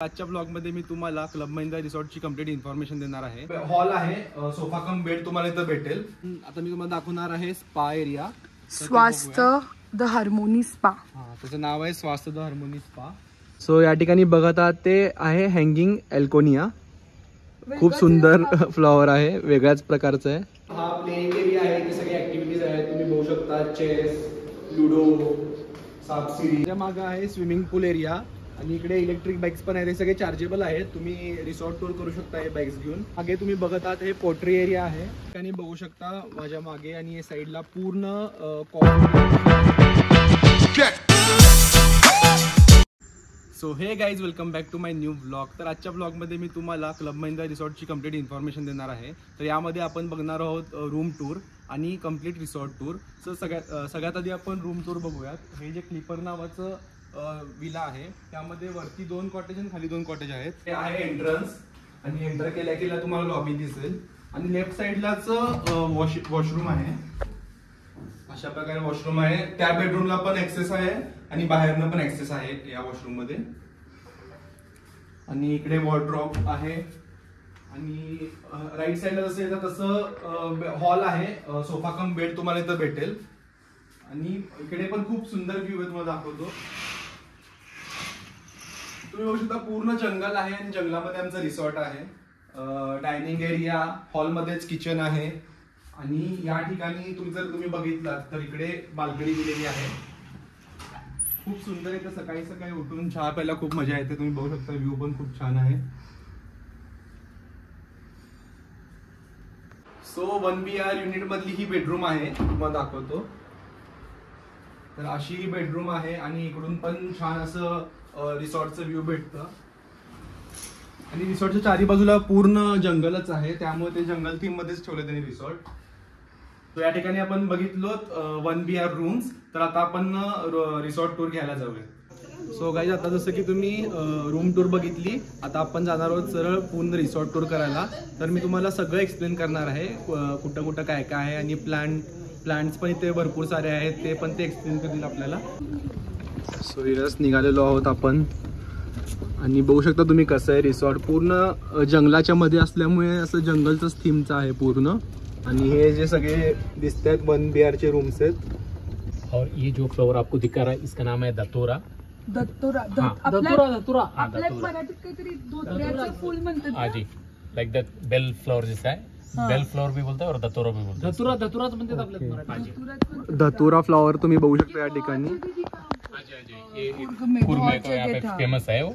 आजच्या ब्लॉग मध्ये मी तुम्हाला क्लब महिंद्रा रिसॉर्टची कंप्लीट इन्फॉर्मेशन देणार आहे। हॉल आहे, सोफा कम बेड तुम्हाला इथं भेटेल। आता मी तुम्हाला दाखवणार आहे स्पा एरिया, स्वास्थ्य द हार्मोनी स्पा। त्याचं नाव आहे स्वास्थ्य द हार्मोनी स्पा। सो या ठिकाणी बघत आहात ते आहे हँगिंग एल्कोनिया, खूप सुंदर फ्लॉवर आहे, वेगळ्याच प्रकारचं आहे। हा प्लेइंग एरिया आहे, इथे सगळे ऍक्टिव्हिटीज आहेत, तुम्ही बघू शकता चेस, लुडो, सापशिडी। त्याच्या मागे आहे स्विमिंग पूल एरिया आणि इकडे इलेक्ट्रिक बाइक्स पण आहेत, हे सगळे चार्जेबल आहेत, तुम्ही रिसॉर्ट टूर करू शकता हे बाइक्स घेऊन। मागे तुम्ही बघत आहात हे पोट्री एरिया आहे, आणि बघू शकता माझ्या मागे आणि या साईडला पूर्ण so hey guys, welcome back to my new blog. तर आजच्या ब्लॉगमध्ये मी तुम्हाला क्लब महिंद्रा रिसॉर्टची कंप्लीट इन्फॉर्मेशन देणार आहे। तर यामध्ये आपण बघणार आहोत रूम टूर आणि कंप्लीट रिसॉर्ट टूर। सो सगळ्यात आधी आपण रूम टूर बघूयात। हे जे क्लिपर नावाचं विला आहे, त्यामध्ये वरती 2 कॉटेज आणि खाली 2 कॉटेज आहेत। हे आहे एंट्रन्स, आणि एंटर केल्या तुम्हाला लॉबी दिसेल, आणि लेफ्ट साईडलाच वॉशरूम आहे। अशा प्रकारे वॉशरूम आहे, त्या बेडरूमला पण ऍक्सेस आहे आणि बाहेरनं पण ऍक्सेस आहे या वॉशरूम मध्ये। आणि इकडे वॉर्डरोब आहे, आणि राईट साईडला जसं येतं तसं हॉल आहे, सोफा कम बेड तुम्हाला इथं भेटेल। आणि इकडे पण खूप सुंदर व्ह्यू आहे, तुम्हाला दाखवतो। तुम्ही बघू शकता पूर्ण जंगल आहे, आणि जंगलामध्ये आमचं रिसॉर्ट आहे। डायनिंग एरिया, हॉलमध्येच किचन आहे, आणि या ठिकाणी तुम्ही बघितलात तर इकडे बाल्कनी दिलेली आहे, खूप सुंदर आहे। तर सकाळी सकाळी उठून चहा प्यायला खूप मजा येते, तुम्ही बघू शकता व्ह्यू पण खूप छान आहे। सो 1 BR युनिट मधली ही बेडरूम आहे, तुम्हाला दाखवतो। तर अशी बेडरूम आहे, आणि इकडून पण छान असं रिसॉर्टचं व्ह्यू भेटतं, आणि रिसॉर्टच्या चारी बाजूला पूर्ण जंगलच आहे, त्यामुळे ते जंगल थीम मध्येच ठेवलं त्यांनी रिसॉर्ट। तर या ठिकाणी आपण बघितलो 1 BR रूम्स, तर आता आपण रिसॉर्ट टूर घ्यायला जाऊया। सो गाईज, आता जसं की तुम्ही रूम टूर बघितली, आता आपण जाणार आहोत सरळ पूर्ण रिसॉर्ट टूर करायला। तर मी तुम्हाला सगळं एक्सप्लेन करणार आहे, कुठं कुठं काय काय आहे, आणि प्लांट्स पण इथे भरपूर सारे आहेत, ते पण ते एक्सप्लेन करतील आपल्याला। सो इथंच निघालेलो आहोत आपण, आणि बघू शकता तुम्ही कसं आहे रिसॉर्ट, पूर्ण जंगलाच्या मध्ये असल्यामुळे असं जंगलचंच थीमचं आहे पूर्ण। आणि हे जे सगळे दिसतात 1 BR चे रूम्स आहेत। और ये जो फ्लावर आपको दिख रहा है, इसका नाम है दत्तोरा। दत्तोरा दत्तोरा आपल्या मराठीत काहीतरी धोत्र्याचं फूल म्हणतात। हाँ जी, लाइक दैट बेल फ्लावर जैसा है, बेल फ्लावर भी बोलते हैं और दत्तोरा भी बोलते हैं। दत्तोरा म्हणतात आपल्या मराठीत। धतुरा फ्लॉवर तुम्ही बघू शकता या ठिकाणी। ये कुरमे तो यहाँ पे फेमस है वो,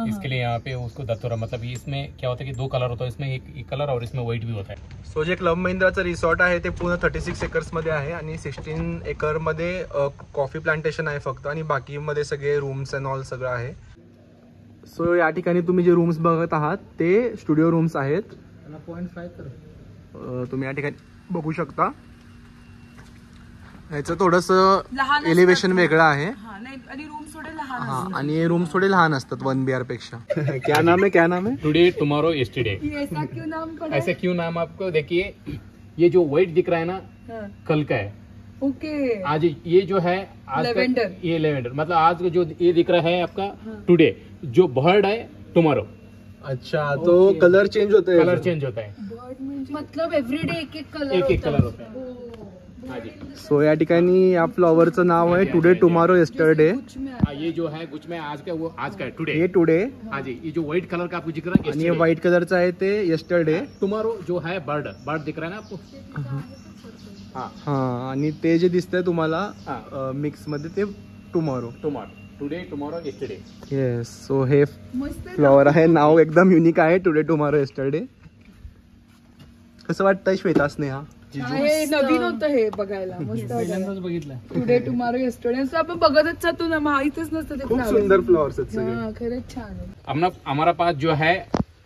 इसके लिए यहाँ पे उसको दत्तोरा, मतलब इसमें क्या होता है कि 2 कलर होता है, इसमें एक कलर और इसमें व्हाइट भी होता है। सो जे क्लब महिंद्राचं रिसॉर्ट आहे ते पूर्ण 36 एकर्स मध्ये आहे, आणि 16 एकर मध्ये कॉफी प्लांटेशन आहे फक्त, आणि बाकी मध्ये सगळे रूम्स अँड ऑल सगळं आहे। सो या ठिकाणी तुम्ही जे रूम्स बघत आहात ते स्टुडिओ रूम्स आहेत। 0.5 तुम्ही या ठिकाणी बघू शकता, ह्याचं थोडंसं एलिव्हेशन वेगळं आहे, आणि रूम्स थोडे लहान असतात 1 BR पेक्षा। क्या नाम है? Today tomorrow yesterday. ऐसा क्यों नाम पड़ा? ऐसा क्यों नाम आपको, देखिए ये जो व्हाइट दिख रहा है ना, कल का है। ओके। आज ये जो है आज लेवेंडर, ये लेवेंडर, मतलब आज जो ये दिख रहा है आपका टुडे, जो बर्ड है टुमारो। अच्छा, तो कलर चेंज होता है, कलर चेंज होता है, मतलब एवरीडे एक कलर होता है। हाँ जी। सो या ठिकाणी या फ्लॉवरचं नाव आहे टुडे टुमारो येस्टरडे। ये जो है कुछ में आज का, वो आज का है टुडे। हे टुडे, हाँ जी। ये जो व्हाइट कलर का आपको दिख रहा है, आणि व्हाइट कलरचं आहे ते येस्टरडे। टुमारो जो है बर्ड दिख रहा है ना आपको। हाँ, आणि ते जे दिसतंय तुम्हाला मिक्स मध्ये ते tomorrow. Today tomorrow yesterday. Yes, so हे फ्लॉवर आहे, नाव एकदम युनिक आहे, टुडे टुमारो येस्टरडे। कसं वाटतंय श्वेता, स्नेहा? नवीन होतं हे बघायला, मस्त बघितलं। टुडे टुमारो येस्टरडे असं आपण बघतच जातो ना, माहितच नसतं ते खूप सुंदर फ्लॉवर्स आहेत सगळे, खरंच छान आहे। हमारा पास जो है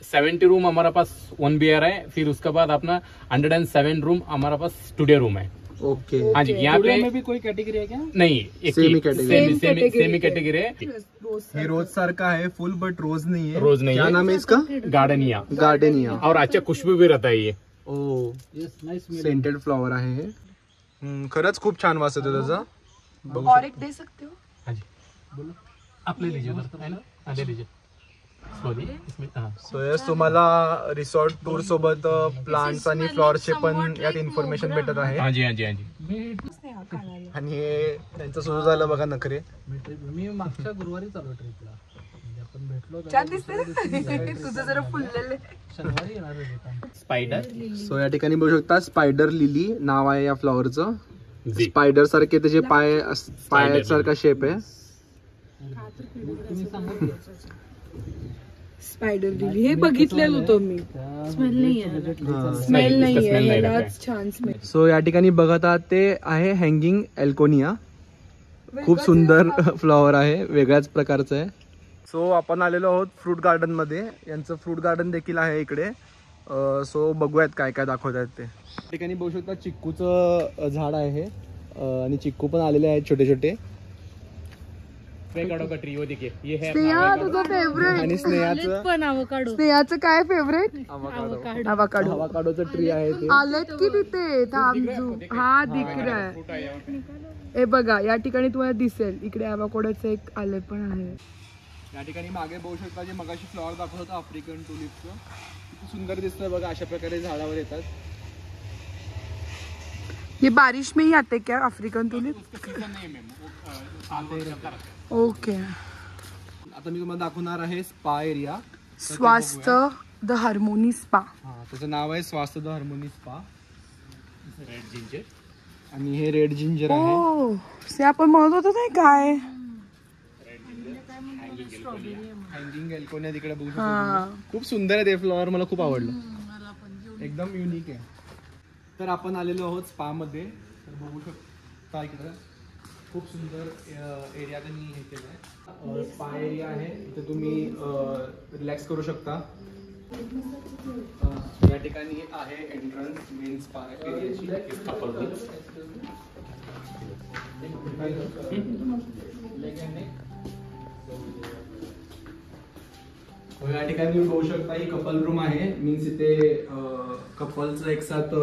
70 रूम हमारा पास 1 BR है, फिर उसके बाद अपना 107 रूम हमारा पास टुडे रूम है। ओके। हाँ जी, यहाँ पे में भी कोई कैटेगरी है क्या? नहीं, एक सेमी कैटेगरी, सेमी कैटेगरी है। हे रोज सारखा है फुल, बट रोज नहीं है। रोज नहीं क्या है। नाम है इसका? गार्डनिया। और अच्छा खुशबू भी रहता है ये। ओ, सेंटेड फ्लॉवर आहे हे। खरंच खूप छान वास येतो त्याचा। और एक दे सकते हो? हाँ जी, बोलो आप ले लीजिए, है ना, ले लीजिए। स्लोली इसमें सो यस, तुम्हाला रिसॉर्ट टूर सोबत प्लांट्स आणि फ्लॉवरचे पण यात इन्फॉर्मेशन भेटत आहे. हाँ जी हाँ जी हाँ जी. आणि हे त्यांचं सुरू झालं बघा नखरे. मी मागच्या गुरुवारी चालू ट्रिपला आपण भेटलो छान दिसते तुझं जरा फुललेले. शनिवारी येणार आहे. स्पाइडर. सो या ठिकाणी बघू शकता स्पायडर लिली नाव आहे या फ्लॉवरचं. स्पायडर सारखे त्याचे पायासारखा शेप आहे. स्पायडर लिली हे बघितलेलं होतं मी. स्मेल नाही छान स्मेल. सो या ठिकाणी बघत आहात ते आहे हँगिंग एल्कोनिया. खूप सुंदर फ्लॉवर आहे, वेगळ्याच प्रकारचं आहे. सो आपण आलेलो आहोत फ्रूट गार्डन मध्ये. यांचं फ्रूट गार्डन देखील आहे इकडे. सो बघूयात काय काय दाखवत आहेत ते. या ठिकाणी बघू शकता चिक्कूचं झाड आहे आणि चिक्कू पण आलेले आहेत छोटे छोटे. एवोकाडो का ट्री वो देखिए, ये है स्नेहा तुझं फेवरेट. आणि स्नेहाचं काय फेवरेट? अवाकाडो. अवाकाडोचं ट्री आहे ते. आलेत की तिथे थांबजू. हा दिख रहा है. हे बघा या ठिकाणी तुम्हाला दिसेल इकडे अवाकाडोचं एक आले पण आहे. या ठिकाणी मागे बघू शकता जे मगाशी फ्लॉवर दाखवत होता आफ्रिकन टुलिपचं, किती सुंदर दिसतंय बघा. अशा प्रकारे झाडावर येतात. ये बारिश में ही आते क्या अफ्रीकन टुलिप? ओके. आता मी तुम्हाला दाखवणार आहे स्पा एरिया. स्वास्थ्य द हार्मोनी स्पा. हा, त्याचं नाव आहे स्वास्थ्य the harmony spa. Red ginger. आणि हे रेड जिंजर आहे. ओ से आपण म्हणत होतो ना काय हँगिंग एल्कोनिया तिकडे बघू शकता. खूप सुंदर आहे ते फ्लॉवर, मला खूप आवडलं. एकदम युनिक आहे. तर आपण आलेलो आहोत स्पा मध्ये. तर बघू शकता इकडं खूप सुंदर एरिया त्यांनी हे केलं आहे. स्पा एरिया आहे, इथे तुम्ही रिलॅक्स करू शकता. या ठिकाणी आहे एंट्रन्स मेन स्पा एरियाची. या ठिकाणी तुम्ही बघू शकता ही कपल रूम आहे. मीन्स इथे कपल्स एक साथ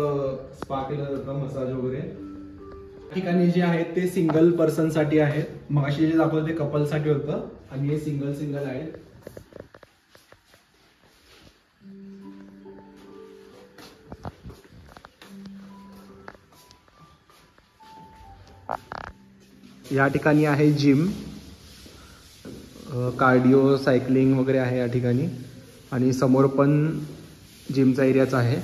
स्पा केला जातं, मसाज वगैरे. ठिकाणी जे आहेत ते सिंगल पर्सन साठी आहेत. मगाशी जे दाखवलं ते कपल साठी होतं आणि हे सिंगल आहेत. या ठिकाणी आहे जिम, कार्डिओ सायकलिंग वगैरे आहे या ठिकाणी. आणि समोर पण जिमचा एरियाच आहे.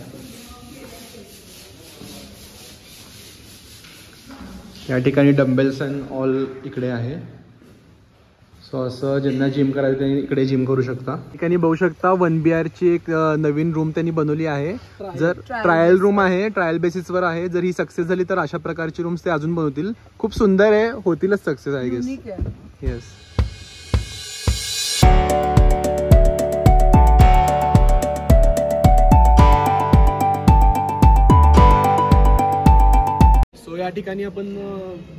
या ठिकाणी डंबेल्स अँड ऑल इकडे आहे. सो असं ज्यांना जिम करायचं त्यांनी इकडे जिम करू शकता. या ठिकाणी बघू शकता 1 BR ची एक नवीन रूम त्यांनी बनवली आहे. जर ट्रायल रूम आहे, ट्रायल बेसिसवर आहे. जर ही सक्सेस झाली तर अशा प्रकारची रूम्स ते अजून बनवतील. खूप सुंदर आहे, होतीलच सक्सेस आय गेस. येस. या ठिकाणी आपण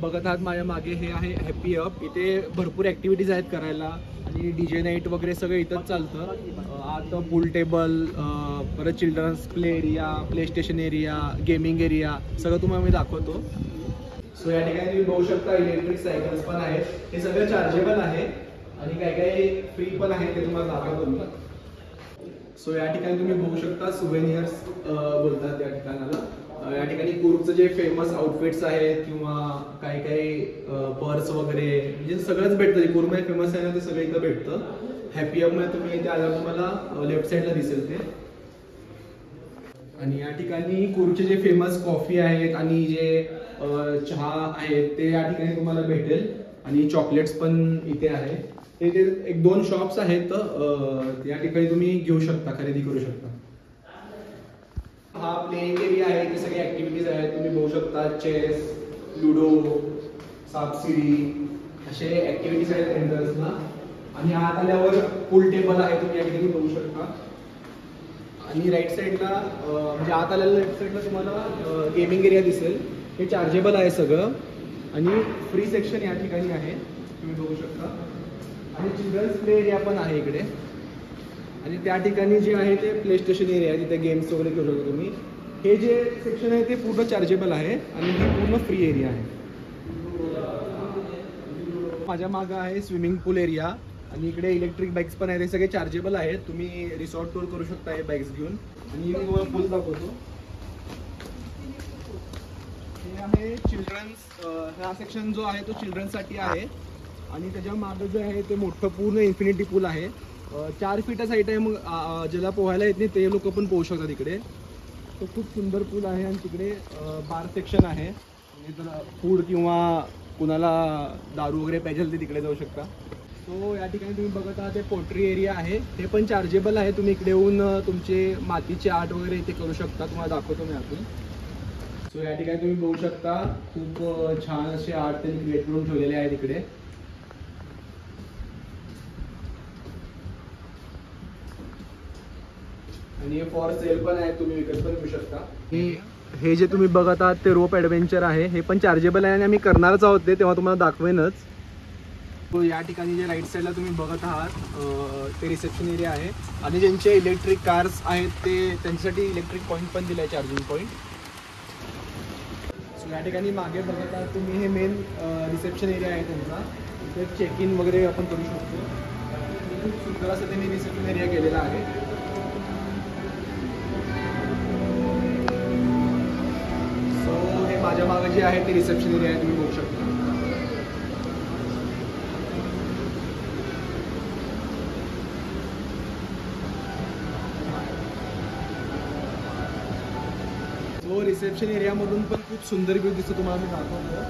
बघत आहात माझ्या मागे हे आहे हॅपी अप. इथे भरपूर ॲक्टिव्हिटीज आहेत करायला आणि DJ नाईट वगैरे सगळं इथंच चालतं. आता पूल टेबल, परत children's play area, play station area, gaming area सगळं तुम्हाला मी दाखवतो. सो या ठिकाणी तुम्ही बघू शकता इलेक्ट्रिक सायकल्स पण आहेत. हे सगळं चार्जेबल आहे आणि काही काही फ्री पण आहे, ते तुम्हाला दाखवतो मी. सो या ठिकाणी तुम्ही बघू शकता सुवेनियर्स बोलतात या ठिकाणाला. या ठिकाणी कूर्गचं जे फेमस आउटफिट्स आहेत किंवा काही काही पर्स वगैरे म्हणजे सगळंच भेटतं. कूर्गमध्ये फेमस आहे ना ते सगळं इथं भेटतं. हॅपी अपमध्ये तुम्ही इथे आल्यावर तुम्हाला लेफ्ट साईडला दिसेल ते. आणि या ठिकाणी कूर्गचे जे फेमस कॉफी आहेत आणि जे चहा आहेत ते या ठिकाणी तुम्हाला भेटेल. आणि चॉकलेट्स पण इथे आहे. ते 1-2 शॉप्स आहेत, या ठिकाणी तुम्ही घेऊ शकता, खरेदी करू शकता. हा प्लेइंग एरिया आहे. इथे सगळी ऍक्टिव्हिटीज आहेत. तुम्ही बघू शकता चेस, लुडो, सापशिडी असे ऍक्टिव्हिटीज आहेत एंट्रन्सला. आणि आत आल्यावर पूल टेबल आहे, तुम्ही या ठिकाणी बघू शकता. आणि राईट साईडला म्हणजे आत आल्याला लेफ्ट साईडला तुम्हाला गेमिंग एरिया दिसेल. हे चार्जेबल आहे सगळं आणि फ्री सेक्शन या ठिकाणी आहे, तुम्ही बघू शकता. आणि चिल्ड्रन्स प्ले एरिया पण आहे इकडे. आणि त्या ठिकाणी जे आहे ते प्ले स्टेशन एरिया आहे, तिथे गेम्स वगैरे करू शकता तुम्ही. हे जे सेक्शन आहे ते पूर्ण चार्जेबल आहे आणि ही पूर्ण फ्री एरिया आहे. माझ्या मागं आहे स्विमिंग पूल एरिया. आणि इकडे इलेक्ट्रिक बाईक्स पण आहेत, हे सगळे चार्जेबल आहेत. तुम्ही रिसॉर्ट टूर करू शकता हे बाईक्स घेऊन. आणि मी तुम्हाला पूल दाखवतो. हे आहे चिल्ड्रन्स, हा सेक्शन जो आहे तो चिल्ड्रन्ससाठी आहे. आणि त्याच्या मागे जे आहे ते मोठं पूर्ण इन्फिनिटी पूल आहे. 4 फीटच हाईट आहे. मग ज्याला पोहायला येत नाही ते लोक पण पोहू शकतात इकडे. तो खूप सुंदर पूल आहे. आणि तिकडे बार सेक्शन आहे, म्हणजे जर फूड किंवा कुणाला दारू वगैरे पाहिजे ते तिकडे जाऊ शकता. सो या ठिकाणी तुम्ही बघत आहात ते पोट्री एरिया आहे, ते पण चार्जेबल आहे. तुम्ही इकडे येऊन तुमचे मातीचे आर्ट वगैरे इथे करू शकता. तुम्हाला दाखवतो मी आतून. सो या ठिकाणी तुम्ही बघू शकता खूप छान असे आर्ट त्यांनी क्रिएट करून ठेवलेले आहेत इकडे. आणि फॉर सेल पण आहे, तुम्ही विकत पण घेऊ शकता. हे जे तुम्ही बघत आहात ते रोप ॲडव्हेंचर आहे, हे पण चार्जेबल आहे आणि आम्ही करणारच आहोत ते, तेव्हा तुम्हाला दाखवेनच. तो या ठिकाणी जे राईट साईडला तुम्ही बघत आहात ते रिसेप्शन एरिया आहे. आणि ज्यांचे इलेक्ट्रिक कार्स आहेत ते त्यांच्यासाठी इलेक्ट्रिक पॉईंट पण दिलं आहे, चार्जिंग पॉईंट. सो या ठिकाणी मागे बघत आहात तुम्ही हे मेन रिसेप्शन एरिया आहे त्यांचा. इथे चेक इन वगैरे आपण करू शकतो. खूप सुंदर असं त्यांनी रिसेप्शन एरिया केलेला आहे. माझ्या मागे जे आहे ते रिसेप्शन एरिया आहे, तुम्ही बघू शकता. तो रिसेप्शन एरियामधून पण खूप सुंदर व्ह्यू दिसतो तुम्हाला. मी दाखवतो.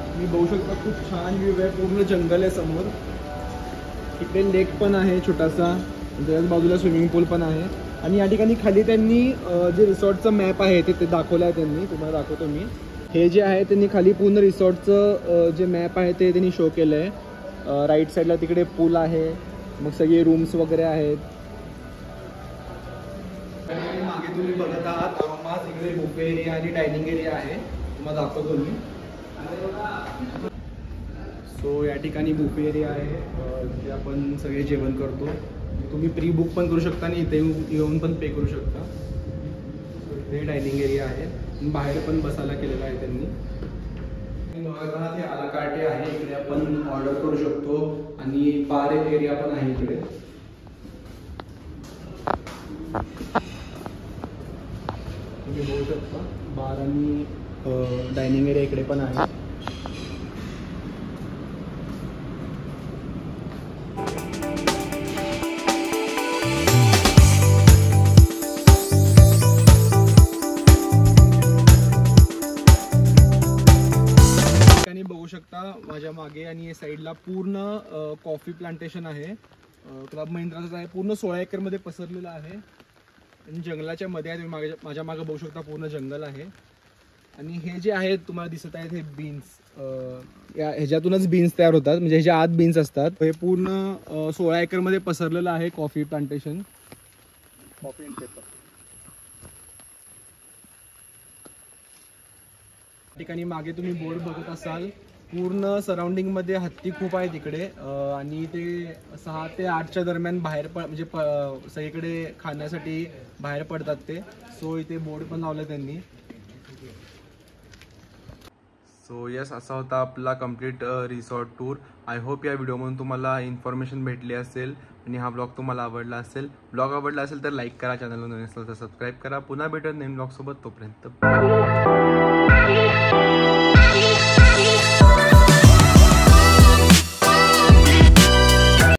तुम्ही बघू शकता खूप छान व्ह्यू आहे. पूर्ण जंगल आहे समोर. इकडे लेक पण आहे छोटासा, त्याच्याच बाजूला स्विमिंग पूल पण आहे. आणि या ठिकाणी खाली त्यांनी जे रिसॉर्टचं मॅप आहे ते दाखवलं आहे त्यांनी. तुम्हाला दाखवतो मी. हे जे आहे त्यांनी खाली पूर्ण रिसॉर्टचं जे मॅप आहे ते त्यांनी शो केलं आहे. राईट साईडला तिकडे पूल आहे, मग सगळे रूम्स वगैरे आहेत. मागे तुम्ही बघत आहात आवाज, इकडे बुफे एरिया आणि डायनिंग एरिया आहे, तुम्हाला दाखवतो मी. सो या ठिकाणी बुफे एरिया आहे, जिथे आपण सगळे जेवण करतो. तुम्ही प्री बुक पण करू शकता आणि इथे येऊन पण पे करू शकता. इथे डायनिंग एरिया आहे, बाहेर पण बसायला केलेला आहे त्यांनी. हे आला कार्टे आहे, इकडे आपण ऑर्डर करू शकतो. आणि बार एरिया पण आहे इकडे. तुम्ही बघू शकता बार आणि डायनिंग एरिया इकडे पण आहे. बघू शकता माझ्या मागे आणि साईडला पूर्ण कॉफी प्लांटेशन आहे. क्लब महिंद्राचं आहे, पूर्ण 16 एकरमध्ये पसरलेलं आहे. आणि जंगलाच्या मध्ये आहे. तुम्ही माझ्या मागे बघू शकता पूर्ण जंगल आहे. आणि हे जे आहेत तुम्हाला दिसत आहेत हे बीन्स, ह्याच्यातूनच बीन्स तयार होतात, म्हणजे ह्याच्या आत बीन्स असतात. हे पूर्ण 16 एकरमध्ये पसरलेलं आहे coffee plantation. Coffee and paper. ठिकाणी मागे तुम्ही बोर्ड बघत असाल, पूर्ण सराउंडिंगमध्ये हत्ती खूप आहेत इकडे. आणि ते 6 ते 8च्या दरम्यान बाहेर म्हणजे सगळीकडे खाण्यासाठी बाहेर पडतात ते. सो इथे बोर्ड पण लावलं त्यांनी. सो यस, असा होता आपला complete resort tour. I hope या व्हिडिओमधून तुम्हाला इन्फॉर्मेशन भेटली असेल आणि हा ब्लॉग तुम्हाला आवडला असेल. ब्लॉग आवडला असेल तर लाईक करा, चॅनलवर नवीन असेल तर सबस्क्राईब करा. पुन्हा भेटूया नवीन ब्लॉगसोबत. तोपर्यंत